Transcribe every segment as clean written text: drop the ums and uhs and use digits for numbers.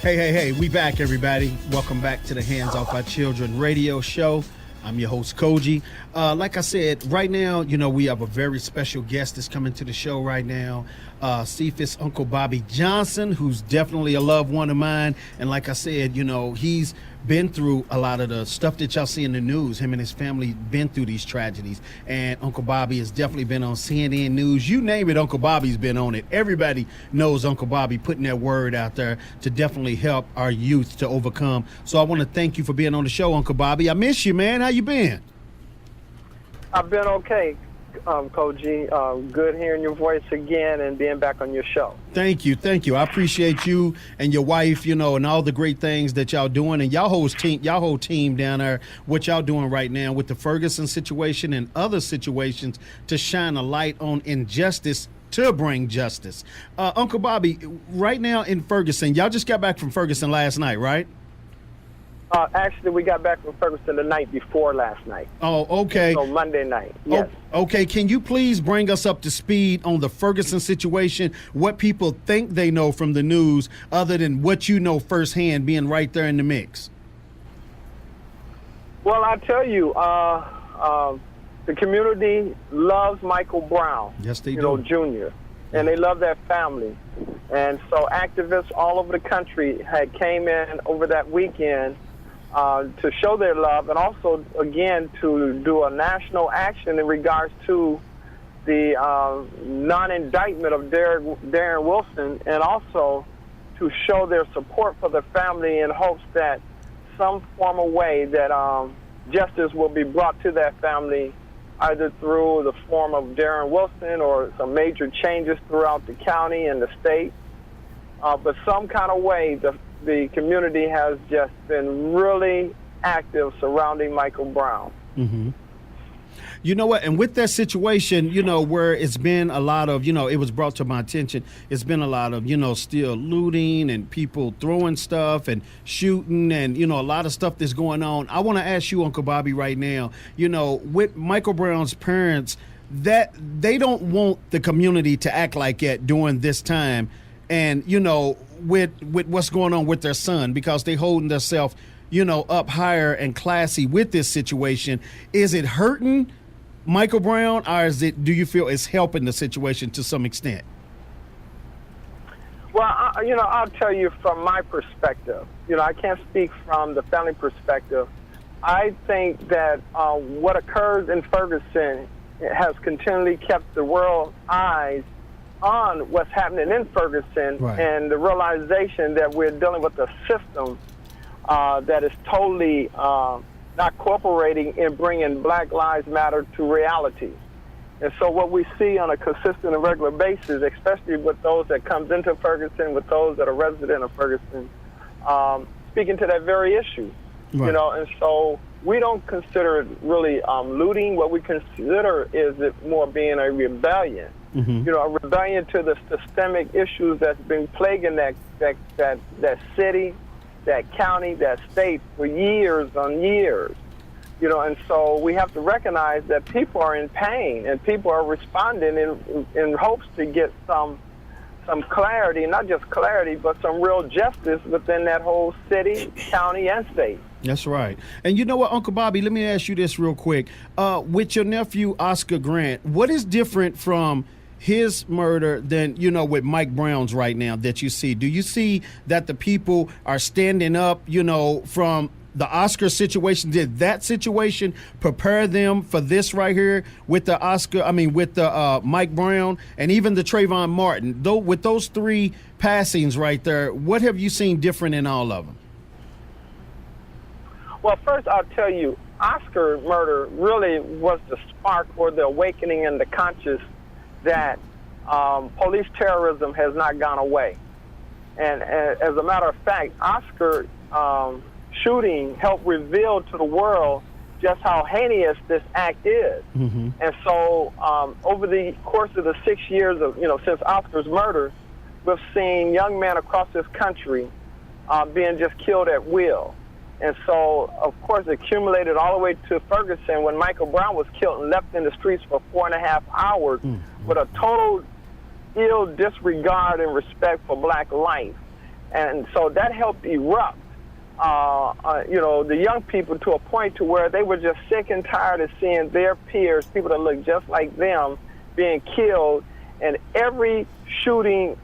Hey, we back, everybody. Welcome back to the Hands Off Our Children radio show. I'm your host, Cogee. Like I said, right now, we have a very special guest that's coming to the show right now. Cephus, Uncle Bobby Johnson, who's definitely a loved one of mine. And like I said, he's been through a lot of the stuff that y'all see in the news. Him and his family been through these tragedies. And Uncle Bobby has definitely been on CNN News. You name it, Uncle Bobby's been on it. Everybody knows Uncle Bobby putting that word out there to definitely help our youth to overcome. So I want to thank you for being on the show, Uncle Bobby. I miss you, man. How you been? I've been okay, Cogee. Good hearing your voice again and being back on your show. Thank you. I appreciate you and your wife, and all the great things that y'all doing, and y'all whole team down there. What y'all doing right now with the Ferguson situation and other situations to shine a light on injustice to bring justice. Uncle Bobby, right now in Ferguson, y'all just got back from Ferguson last night, right? Actually, we got back from Ferguson the night before last night. Oh, okay. So Monday night, yes. Oh, okay, can you please bring us up to speed on the Ferguson situation, what people think they know from the news other than what you know firsthand being right there in the mix? Well, I'll tell you, the community loves Michael Brown. Yes, they do. Jr., and they love that family. And so activists all over the country had came in over that weekend to show their love, and also, again, to do a national action in regards to the non-indictment of Darren Wilson, and also to show their support for the family in hopes that some form of way that justice will be brought to that family, either through the form of Darren Wilson or some major changes throughout the county and the state. But some kind of way, the community has just been really active surrounding Michael Brown. Mm-hmm. You know what? And with that situation, where it's been a lot of, it was brought to my attention, it's been a lot of, still looting and people throwing stuff and shooting and, a lot of stuff that's going on. I want to ask you, Uncle Bobby, right now, with Michael Brown's parents, that they don't want the community to act like that during this time. And, with what's going on with their son, because they holding themselves, up higher and classy with this situation. Is it hurting Michael Brown, or do you feel it's helping the situation to some extent? Well, I'll tell you from my perspective. I can't speak from the family perspective. I think that what occurs in Ferguson has continually kept the world's eyes on what's happening in Ferguson, right, and the realization that we're dealing with a system that is totally not cooperating in bringing Black Lives Matter to reality. And so what we see on a consistent and regular basis, especially with those that comes into Ferguson, with those that are resident of Ferguson, speaking to that very issue, right, and so we don't consider it really looting. What we consider is it more being a rebellion. Mm-hmm. A rebellion to the systemic issues that's been plaguing that city, that county, that state for years on years. And so we have to recognize that people are in pain and people are responding in hopes to get some clarity, not just clarity, but some real justice within that whole city, county, and state. That's right. And you know what, Uncle Bobby, let me ask you this real quick. With your nephew, Oscar Grant, what is different from his murder than, with Mike Brown's right now that you see? Do you see that the people are standing up, from the Oscar situation? Did that situation prepare them for this right here with the Mike Brown and even the Trayvon Martin? Though with those three passings right there, what have you seen different in all of them? Well, first I'll tell you, Oscar murder really was the spark or the awakening in the conscious that police terrorism has not gone away. And as a matter of fact, Oscar shooting helped reveal to the world just how heinous this act is. Mm-hmm. And so over the course of the 6 years of, since Oscar's murder, we've seen young men across this country being just killed at will. And so, of course, it accumulated all the way to Ferguson when Michael Brown was killed and left in the streets for 4.5 hours with a total ill disregard and respect for Black life. And so that helped erupt, the young people to a point to where they were just sick and tired of seeing their peers, people that look just like them, being killed. And every shooting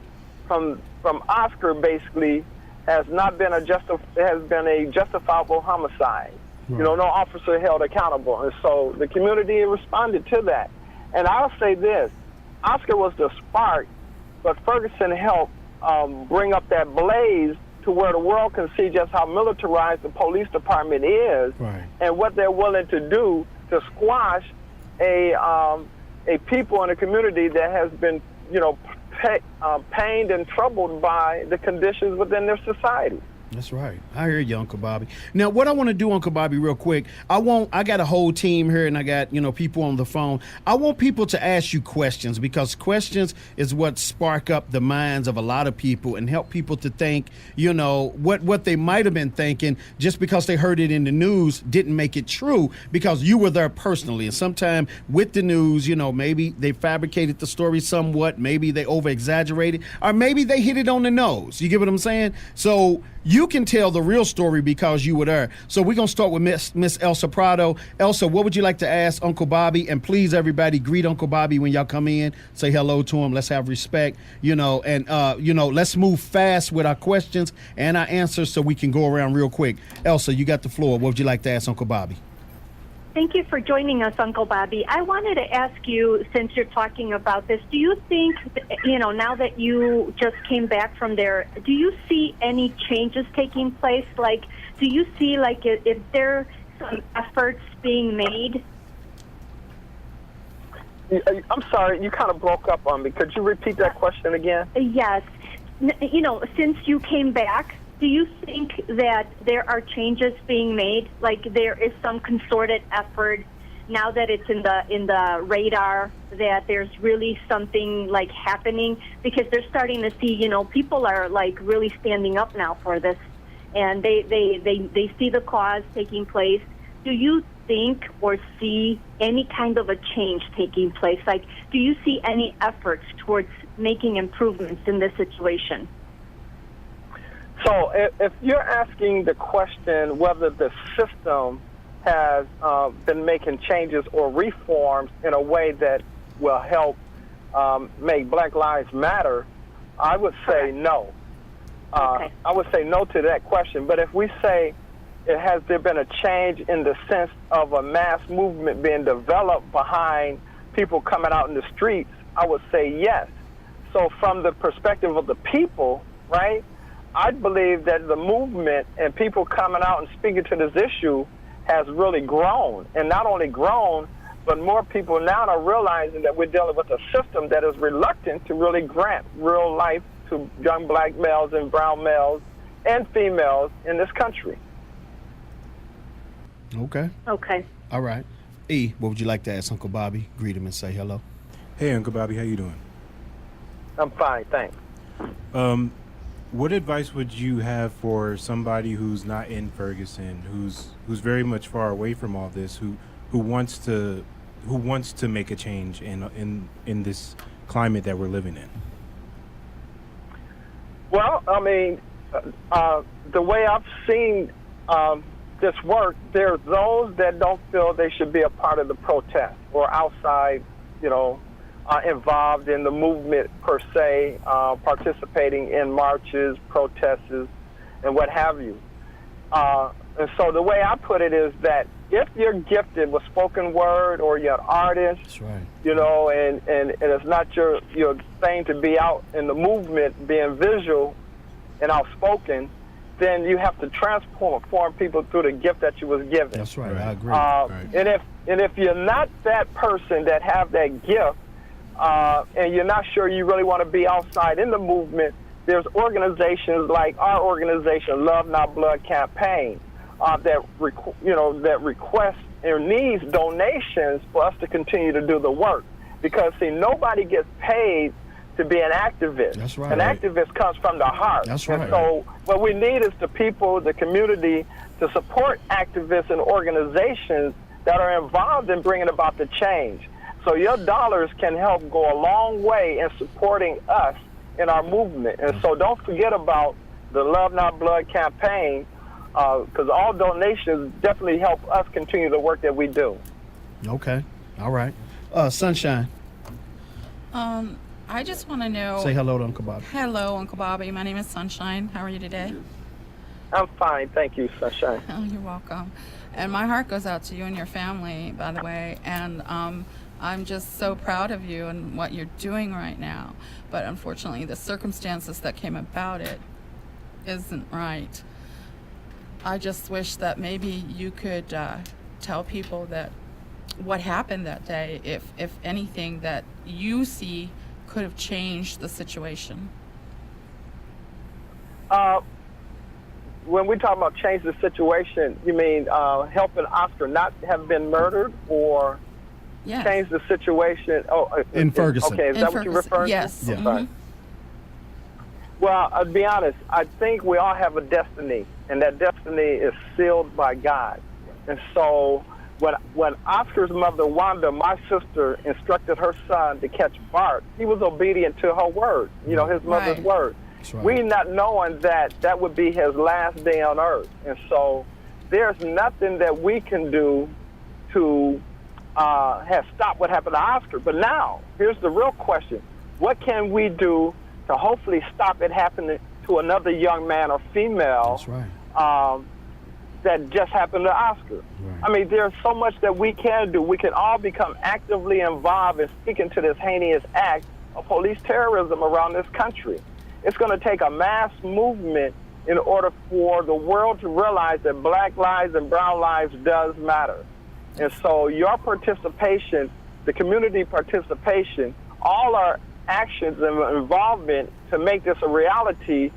from Oscar basically has been a justifiable homicide. Right. No officer held accountable. And so the community responded to that. And I'll say this, Oscar was the spark, but Ferguson helped bring up that blaze to where the world can see just how militarized the police department is, right, and what they're willing to do to squash a people in a community that has been, pained and troubled by the conditions within their society. That's right. I hear you, Uncle Bobby. Now, what I want to do, Uncle Bobby, real quick, I got a whole team here, and I got, people on the phone. I want people to ask you questions, because questions is what spark up the minds of a lot of people and help people to think, what they might have been thinking just because they heard it in the news didn't make it true, because you were there personally. And sometimes with the news, maybe they fabricated the story somewhat, maybe they over-exaggerated, or maybe they hit it on the nose. You get what I'm saying? So you can tell the real story because you were there. So we're going to start with Miss Elsa Prado. Elsa, what would you like to ask Uncle Bobby? And please, everybody, greet Uncle Bobby when y'all come in. Say hello to him. Let's have respect, let's move fast with our questions and our answers so we can go around real quick. Elsa, you got the floor. What would you like to ask Uncle Bobby? Thank you for joining us, Uncle Bobby. I wanted to ask you, since you're talking about this, do you think, now that you just came back from there, do you see any changes taking place? Like, do you see, if there are some efforts being made? I'm sorry, you kind of broke up on me. Could you repeat that question again? Yes. Since you came back, do you think that there are changes being made? Like, there is some concerted effort now that it's in the radar, that there's really something happening, because they're starting to see, people are really standing up now for this, and they see the cause taking place. Do you think or see any kind of a change taking place? Do you see any efforts towards making improvements in this situation? So if you're asking the question whether the system has been making changes or reforms in a way that will help make Black Lives Matter, I would say no. Okay. I would say no to that question. But if we say has there been a change in the sense of a mass movement being developed behind people coming out in the streets, I would say yes. So from the perspective of the people, right, I believe that the movement and people coming out and speaking to this issue has really grown. And not only grown, but more people now are realizing that we're dealing with a system that is reluctant to really grant real life to young Black males and brown males and females in this country. Okay. Okay. All right. E, what would you like to ask Uncle Bobby? Greet him and say hello. Hey, Uncle Bobby, how you doing? I'm fine, thanks. What advice would you have for somebody who's not in Ferguson, who's very much far away from all this, who wants to make a change in this climate that we're living in? Well, I mean, the way I've seen this work, there's those that don't feel they should be a part of the protest or outside, involved in the movement per se, participating in marches, protests, and what have you. And so the way I put it is that if you're gifted with spoken word or you're an artist, That's right. and it's not your thing to be out in the movement, being visual and outspoken, then you have to transform people through the gift that you was given. That's right. I agree. Right. And if you're not that person that have that gift, and you're not sure you really want to be outside in the movement, there's organizations like our organization, Love Not Blood Campaign, that requests or needs donations for us to continue to do the work. Because see, nobody gets paid to be an activist. That's right. An activist comes from the heart. That's right. And so what we need is the people, the community, to support activists and organizations that are involved in bringing about the change. So your dollars can help go a long way in supporting us in our movement. And so don't forget about the Love Not Blood campaign, because all donations definitely help us continue the work that we do. Okay. All right. Sunshine, I just want to know. say hello to Uncle Bobby. Hello, Uncle Bobby. My name is Sunshine. How are you today? I'm fine, thank you, Sunshine. Oh, you're welcome. And my heart goes out to you and your family, by the way. And I'm just so proud of you and what you're doing right now. But unfortunately, the circumstances that came about it isn't right. I just wish that maybe you could tell people that what happened that day, if anything, that you see could have changed the situation. When we talk about change the situation, you mean helping Oscar not have been murdered, or Yes. change the situation? In Ferguson. Okay, is In that what you're Ferguson, referring yes. to? Yeah. Sorry. Well, I'll be honest. I think we all have a destiny, and that destiny is sealed by God. And so, when Oscar's mother, Wanda, my sister, instructed her son to catch Bart, he was obedient to her word. You know, his mother's Right. word. That's right. We not knowing that would be his last day on earth. And so there's nothing that we can do to have stopped what happened to Oscar. But now, here's the real question. What can we do to hopefully stop it happening to another young man or female That's right. that just happened to Oscar? Right. I mean, there's so much that we can do. We can all become actively involved in speaking to this heinous act of police terrorism around this country. It's going to take a mass movement in order for the world to realize that black lives and brown lives does matter. And so your participation, the community participation, all our actions and involvement to make this a reality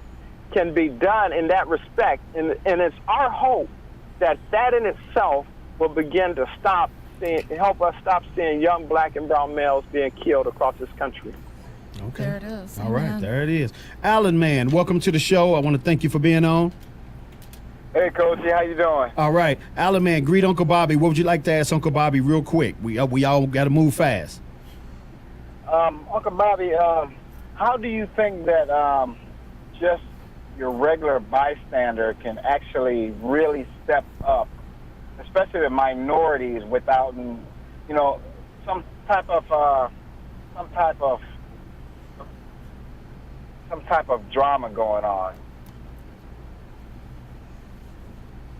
can be done in that respect. And it's our hope that that in itself will begin to help us stop seeing young black and brown males being killed across this country. Okay. There it is. All right, Amen. there it is. Alan, man, welcome to the show. I want to thank you for being on. Hey, Cogee, how you doing? All right, Alan, man, greet Uncle Bobby. What would you like to ask Uncle Bobby real quick? We all got to move fast. Uncle Bobby, how do you think that just your regular bystander can actually really step up, especially the minorities, without, you know, some type of drama going on?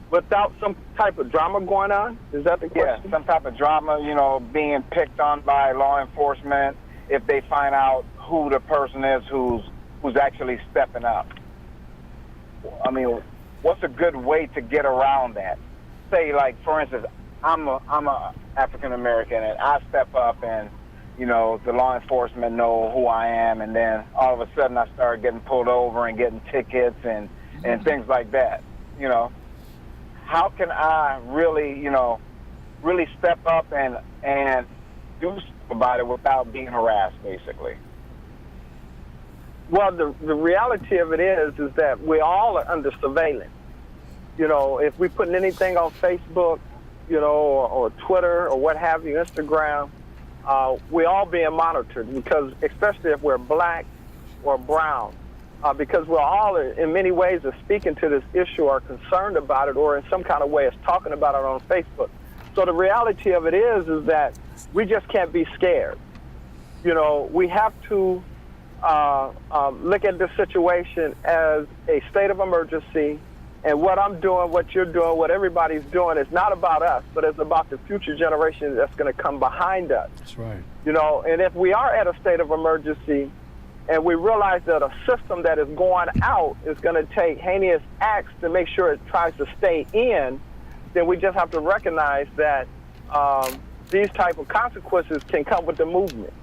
Without some type of drama going on? Is that the Yeah, question? some type of drama, you know, being picked on by law enforcement if they find out who the person is who's actually stepping up. I mean, what's a good way to get around that? Say, like, for instance, I'm a African American, and I step up, and you know, the law enforcement know who I am, and then all of a sudden I start getting pulled over and getting tickets and things like that. You know, how can I really, you know, really step up and do something about it without being harassed, basically? Well, the reality of it is that we all are under surveillance. You know, if we're putting anything on Facebook, you know, or Twitter or what have you, Instagram, we all being monitored, because especially if we're black or brown, because we're all in many ways are speaking to this issue or concerned about it, or in some kind of way is talking about it on Facebook. So the reality of it is that we just can't be scared. You know, we have to look at this situation as a state of emergency, and what I'm doing, what you're doing, what everybody's doing is not about us, but it's about the future generation that's going to come behind us. That's right. You know, and if we are at a state of emergency and we realize that a system that is going out is going to take heinous acts to make sure it tries to stay in, then we just have to recognize that these type of consequences can come with the movement.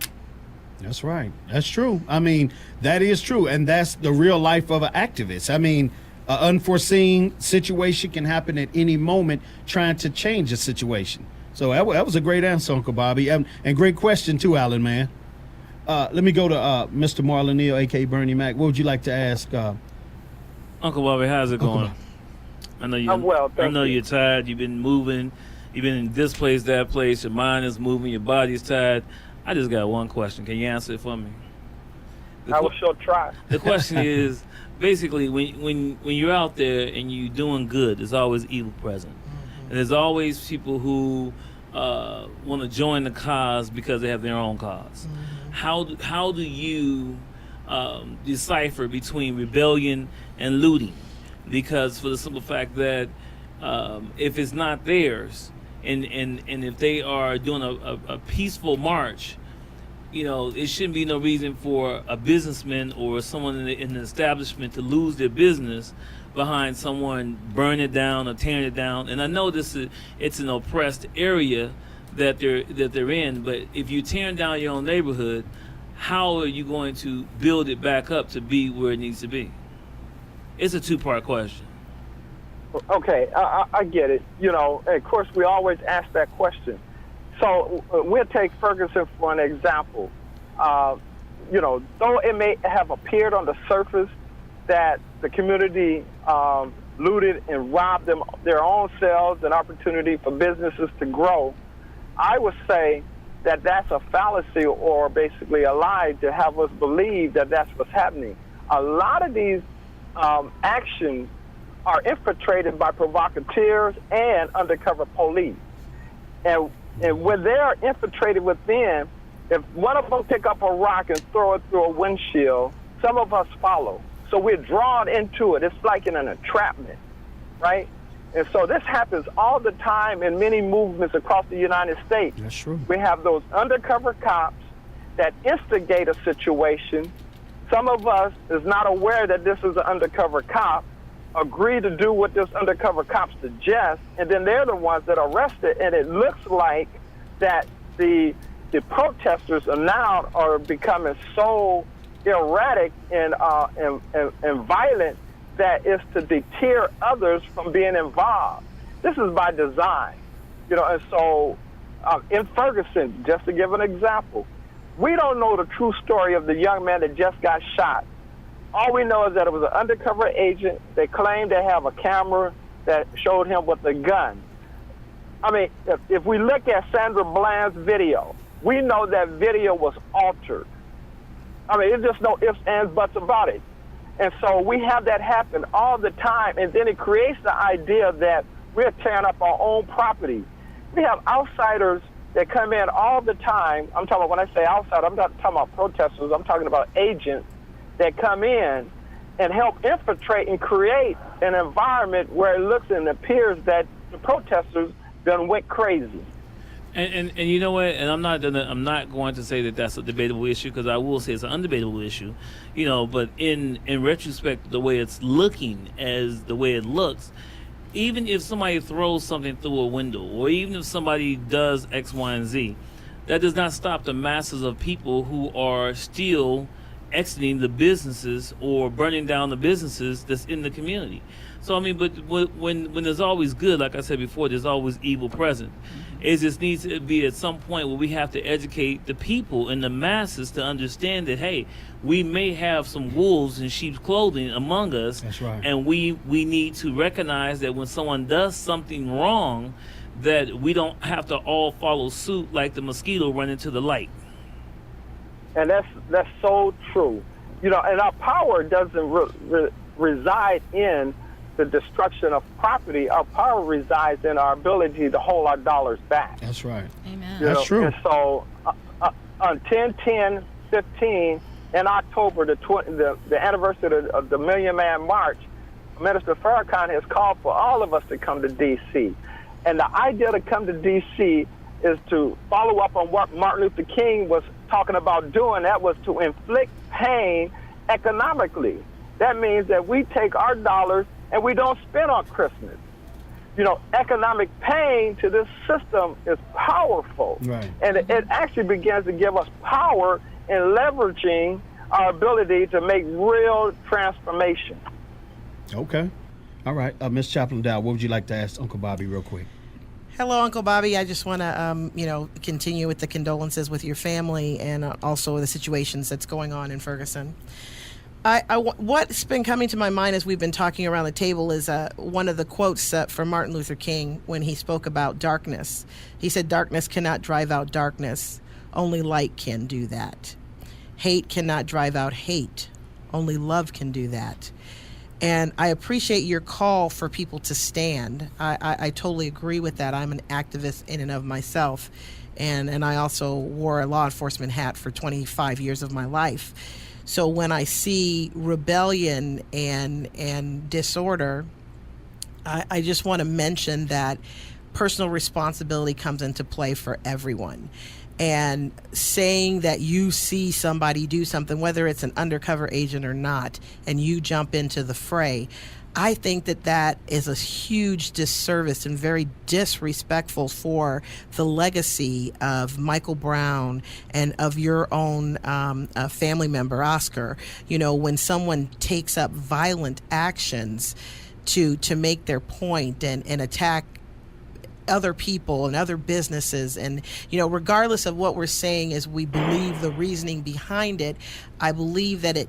That's right. That's true. I mean, that is true. And that's the real life of an activist. I mean, an unforeseen situation can happen at any moment trying to change a situation. So that was a great answer, Uncle Bobby. And great question, too, Alan, man. Let me go to Mr. Marlon Neal, a.k.a. Bernie Mac. What would you like to ask? Uncle Bobby, how's it going? I know you. I'm well, thank I know you. you're tired. You've been moving. You've been in this place, that place. Your mind is moving. Your body's tired. I just got one question. Can you answer it for me? I will sure try. The question is basically when you're out there and you're doing good, there's always evil present, and there's always people who want to join the cause because they have their own cause. How do you decipher between rebellion and looting? Because for the simple fact that if it's not theirs, and if they are doing a peaceful march, it shouldn't be no reason for a businessman or someone in the establishment to lose their business behind someone burning it down or tearing it down. And I know it's an oppressed area that they're in, but if you're tearing down your own neighborhood, how are you going to build it back up to be where it needs to be? It's a two-part question. Okay, I get it. And of course, we always ask that question. So we'll take Ferguson for an example. Though it may have appeared on the surface that the community looted and robbed them their own selves, an opportunity for businesses to grow, I would say that that's a fallacy or basically a lie to have us believe that that's what's happening. A lot of these actions are infiltrated by provocateurs and undercover police. And when they're infiltrated within, if one of them pick up a rock and throw it through a windshield, some of us follow. So we're drawn into it. It's like in an entrapment, right? And so this happens all the time in many movements across the United States. That's true. We have those undercover cops that instigate a situation. Some of us is not aware that this is an undercover cop, agree to do what this undercover cop suggests, and then they're the ones that arrest it. And it looks like that the protesters are becoming so erratic and violent that is to deter others from being involved. This is by design, and so in Ferguson, just to give an example, we don't know the true story of the young man that just got shot. All we know is that it was an undercover agent. They claimed to have a camera that showed him with a gun. I mean, if we look at Sandra Bland's video, we know that video was altered. I mean, it's just no ifs, ands, buts about it. And so we have that happen all the time, and then it creates the idea that we're tearing up our own property. We have outsiders that come in all the time. I'm talking about, when I say outside, I'm not talking about protesters. I'm talking about agents that come in and help infiltrate and create an environment where it looks and appears that the protesters done went crazy. And you know what? And I'm not going to say that that's a debatable issue, because I will say it's an undebatable issue, But in retrospect, the way it's looking as the way it looks, even if somebody throws something through a window, or even if somebody does X, Y, and Z, that does not stop the masses of people who are still exiting the businesses or burning down the businesses that's in the community. So I mean, but when there's always good, like I said before, there's always evil present. It just needs to be at some point where we have to educate the people and the masses to understand that, hey, we may have some wolves in sheep's clothing among us. That's right. And we need to recognize that when someone does something wrong, that we don't have to all follow suit like the mosquito running to the light. And that's so true. And our power doesn't reside in the destruction of property. Our power resides in our ability to hold our dollars back. That's right. Amen. That's true. And so on 10/10/15 in October, the anniversary of the Million Man March, Minister Farrakhan has called for all of us to come to D.C. And the idea to come to D.C. is to follow up on what Martin Luther King was talking about doing. That was to inflict pain economically. That means that we take our dollars and we don't spend on Christmas. Economic pain to this system is powerful. Right. And it actually begins to give us power in leveraging our ability to make real transformation. Okay. All right. Ms. Chaplain Dow, what would you like to ask Uncle Bobby real quick? Hello, Uncle Bobby. I just want to, continue with the condolences with your family and also the situations that's going on in Ferguson. What's been coming to my mind as we've been talking around the table is one of the quotes from Martin Luther King when he spoke about darkness. He said, "Darkness cannot drive out darkness. Only light can do that." Hate cannot drive out hate. Only love can do that. And I appreciate your call for people to stand. I totally agree with that. I'm an activist in and of myself. And I also wore a law enforcement hat for 25 years of my life. So when I see rebellion and disorder, I just want to mention that personal responsibility comes into play for everyone. And saying that you see somebody do something, whether it's an undercover agent or not, and you jump into the fray, I think that that is a huge disservice and very disrespectful for the legacy of Michael Brown and of your own family member, Oscar. You know, when someone takes up violent actions to make their point and attack other people and other businesses, and regardless of what we're saying is we believe the reasoning behind it, I believe that it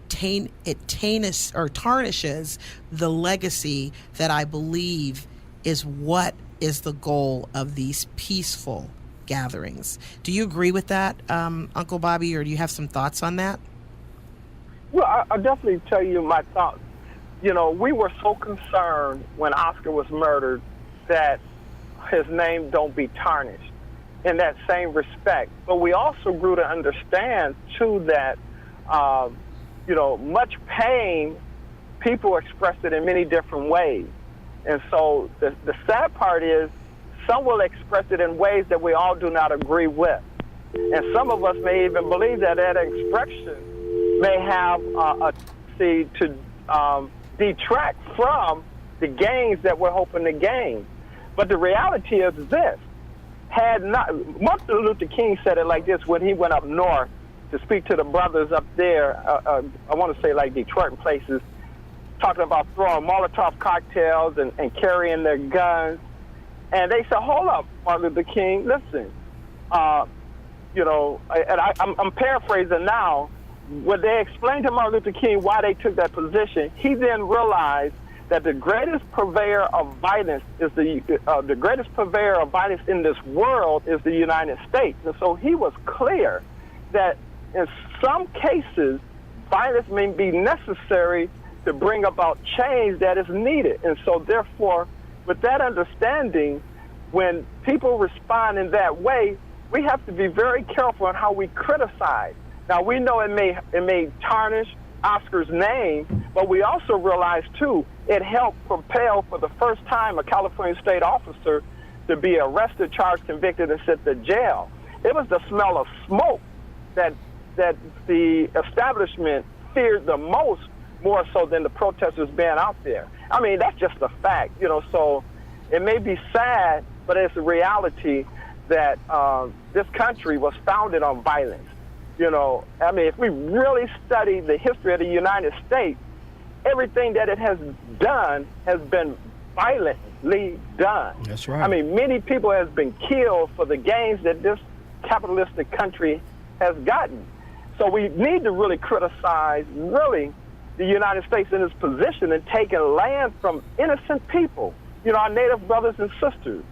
tarnishes the legacy that I believe is what is the goal of these peaceful gatherings. Do you agree with that, Uncle Bobby, or do you have some thoughts on that? Well, I'll definitely tell you my thoughts. We were so concerned when Oscar was murdered that his name don't be tarnished in that same respect. But we also grew to understand, too, that, much pain, people express it in many different ways. And so the sad part is some will express it in ways that we all do not agree with. And some of us may even believe that expression may have a tendency to detract from the gains that we're hoping to gain. But the reality is this. Martin Luther King said it like this when he went up north to speak to the brothers up there, I want to say like Detroit and places, talking about throwing Molotov cocktails and carrying their guns. And they said, hold up, Martin Luther King, listen. I'm paraphrasing now. When they explained to Martin Luther King why they took that position, he then realized that the greatest purveyor of violence is the greatest purveyor of violence in this world is the United States. And so he was clear that in some cases, violence may be necessary to bring about change that is needed. And so therefore, with that understanding, when people respond in that way, we have to be very careful on how we criticize. Now, we know it may tarnish Oscar's name, but we also realize, too, it helped propel for the first time a California state officer to be arrested, charged, convicted, and sent to jail. It was the smell of smoke that the establishment feared the most, more so than the protesters being out there. I mean, that's just a fact, so it may be sad, but it's a reality that this country was founded on violence. If we really study the history of the United States, everything that it has done has been violently done. That's right. Many people have been killed for the gains that this capitalistic country has gotten. So we need to really criticize, the United States in its position in taking land from innocent people, our native brothers and sisters,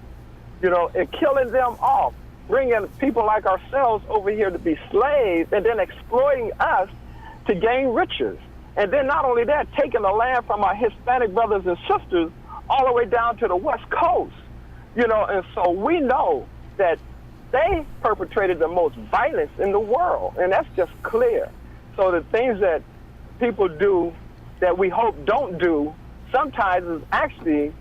and killing them off, bringing people like ourselves over here to be slaves and then exploiting us to gain riches. And then not only that, taking the land from our Hispanic brothers and sisters all the way down to the West Coast. And so we know that they perpetrated the most violence in the world, and that's just clear. So the things that people do that we hope don't do sometimes is actually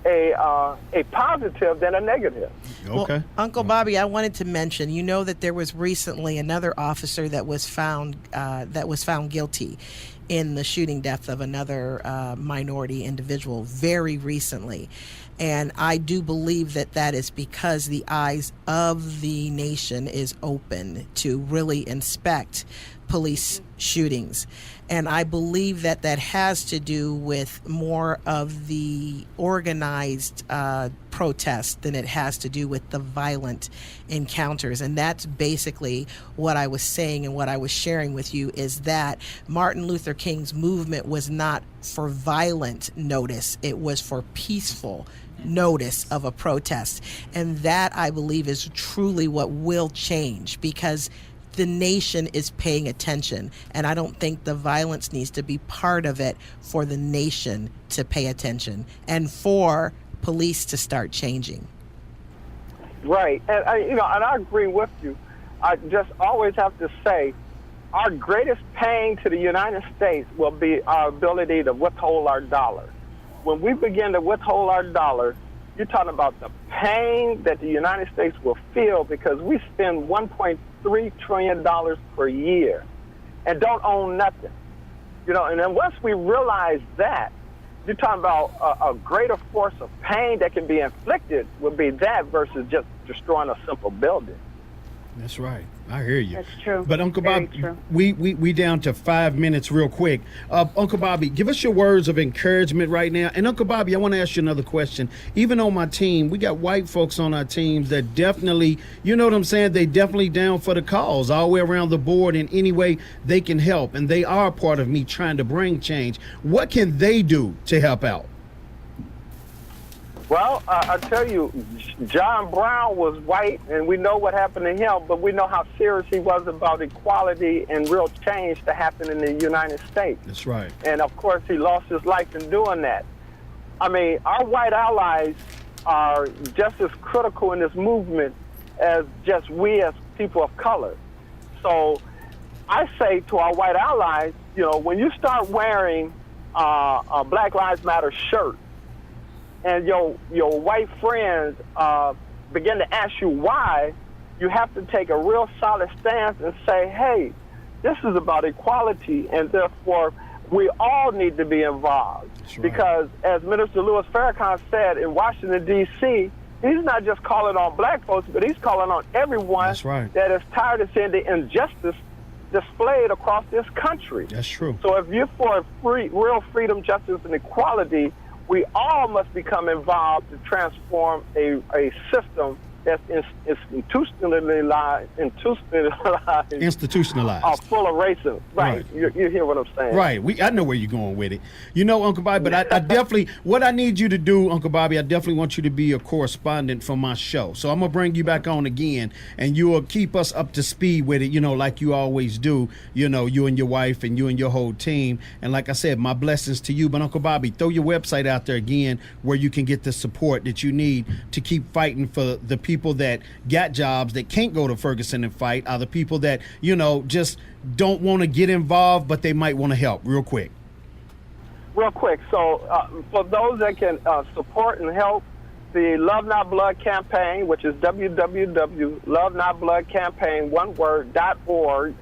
a positive than a negative. Okay. Well, Uncle Bobby, I wanted to mention, that there was recently another officer that was found guilty in the shooting death of another minority individual very recently. And I do believe that is because the eyes of the nation is open to really inspect police shootings. And I believe that has to do with more of the organized protest than it has to do with the violent encounters. And that's basically what I was saying and what I was sharing with you, is that Martin Luther King's movement was not for violent notice. It was for peaceful notice of a protest. And that, I believe, is truly what will change, because the nation is paying attention. And I don't think the violence needs to be part of it for the nation to pay attention and for police to start changing. Right, and I agree with you. I just always have to say, our greatest pain to the United States will be our ability to withhold our dollar. When we begin to withhold our dollar, you're talking about the pain that the United States will feel because we spend $1.3 trillion per year and don't own nothing. And then once we realize that, you're talking about a greater force of pain that can be inflicted would be that versus just destroying a simple building. That's right. I hear you. That's true. But Uncle Very Bob, true. we down to 5 minutes real quick. Uncle Bobby, give us your words of encouragement right now. And Uncle Bobby, I want to ask you another question. Even on my team, we got white folks on our teams that definitely, you know what I'm saying? They definitely down for the cause all the way around the board in any way they can help. And they are part of me trying to bring change. What can they do to help out? Well, I tell you, John Brown was white, and we know what happened to him, but we know how serious he was about equality and real change to happen in the United States. That's right. And, of course, he lost his life in doing that. I mean, our white allies are just as critical in this movement as just we as people of color. So I say to our white allies, when you start wearing a Black Lives Matter shirt, and your white friends begin to ask you why, you have to take a real solid stance and say, hey, this is about equality, and therefore we all need to be involved. That's right. Because as Minister Louis Farrakhan said in Washington, D.C., he's not just calling on black folks, but he's calling on everyone That's right. that is tired of seeing the injustice displayed across this country. That's true. So if you're for real freedom, justice, and equality, we all must become involved to transform a system that's institutionalized. Full of racism. Right. You hear what I'm saying? Right. I know where you're going with it. Uncle Bobby, but I definitely, what I need you to do, Uncle Bobby, I definitely want you to be a correspondent for my show. So I'm going to bring you back on again, and you will keep us up to speed with it, like you always do, you and your wife and you and your whole team. And like I said, my blessings to you. But Uncle Bobby, throw your website out there again where you can get the support that you need to keep fighting for the people that got jobs that can't go to Ferguson and fight, are the people that, just don't want to get involved, but they might want to help real quick. So for those that can support and help the Love Not Blood campaign, which is www.lovenotbloodcampaign.org,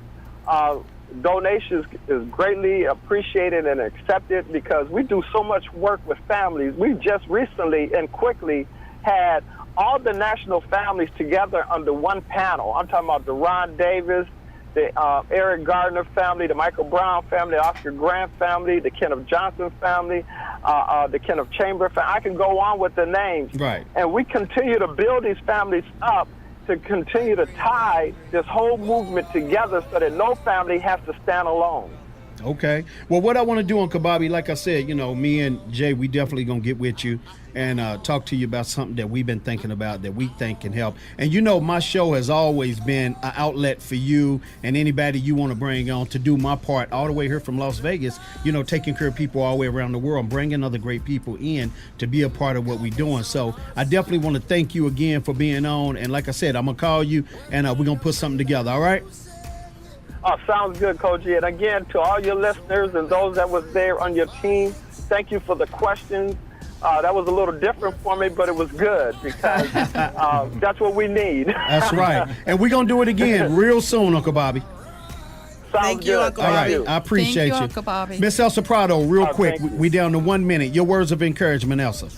donations is greatly appreciated and accepted because we do so much work with families. We just recently and quickly had all the national families together under one panel. I'm talking about the Ron Davis, the Eric Gardner family, the Michael Brown family, the Oscar Grant family, the Kenneth Johnson family, the Kenneth Chamber family. I can go on with the names. Right. And we continue to build these families up to continue to tie this whole movement together so that no family has to stand alone. Okay. Well, what I want to do, Uncle Bobby, like I said, me and Jay, we definitely going to get with you and talk to you about something that we've been thinking about that we think can help. And my show has always been an outlet for you and anybody you want to bring on to do my part all the way here from Las Vegas, taking care of people all the way around the world, bringing other great people in to be a part of what we're doing. So I definitely want to thank you again for being on. And like I said, I'm going to call you and we're going to put something together. All right? Oh, sounds good, Cogee. And again, to all your listeners and those that was there on your team, thank you for the questions. That was a little different for me, but it was good because that's what we need. That's right. And we're going to do it again real soon, Uncle Bobby. Thank you, Uncle Bobby. All right. I appreciate you. Uncle Bobby. Miss Elsa Prado, real quick. thank you. We down to 1 minute. Your words of encouragement, Elsa.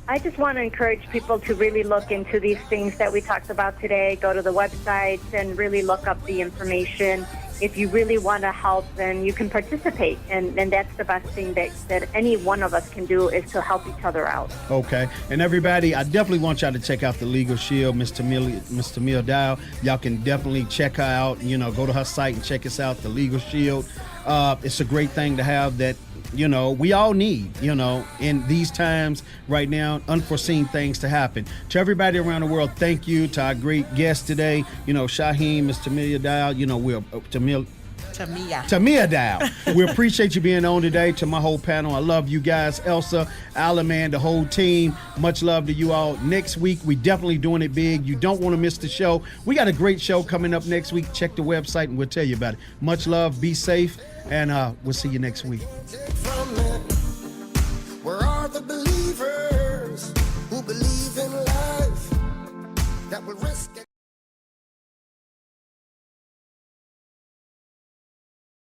I just want to encourage people to really look into these things that we talked about today. Go to the websites and really look up the information. If you really want to help, then you can participate. And that's the best thing that any one of us can do is to help each other out. Okay. And everybody, I definitely want y'all to check out the LegalShield, Miss Tamia Dow. Y'all can definitely check her out. Go to her site and check us out, the LegalShield. It's a great thing to have that You know, we all need, you know, in these times right now, unforeseen things to happen. To everybody around the world, thank you. To our great guest today, you know, Shahiem, Ms. Tamia Dow, you know, Tamia Dow. We appreciate you being on today. To my whole panel, I love you guys. Elsa, Alan, man, the whole team. Much love to you all. Next week, we definitely doing it big. You don't want to miss the show. We got a great show coming up next week. Check the website and we'll tell you about it. Much love. Be safe. And we'll see you next week. Where are the believers who believe in life that will risk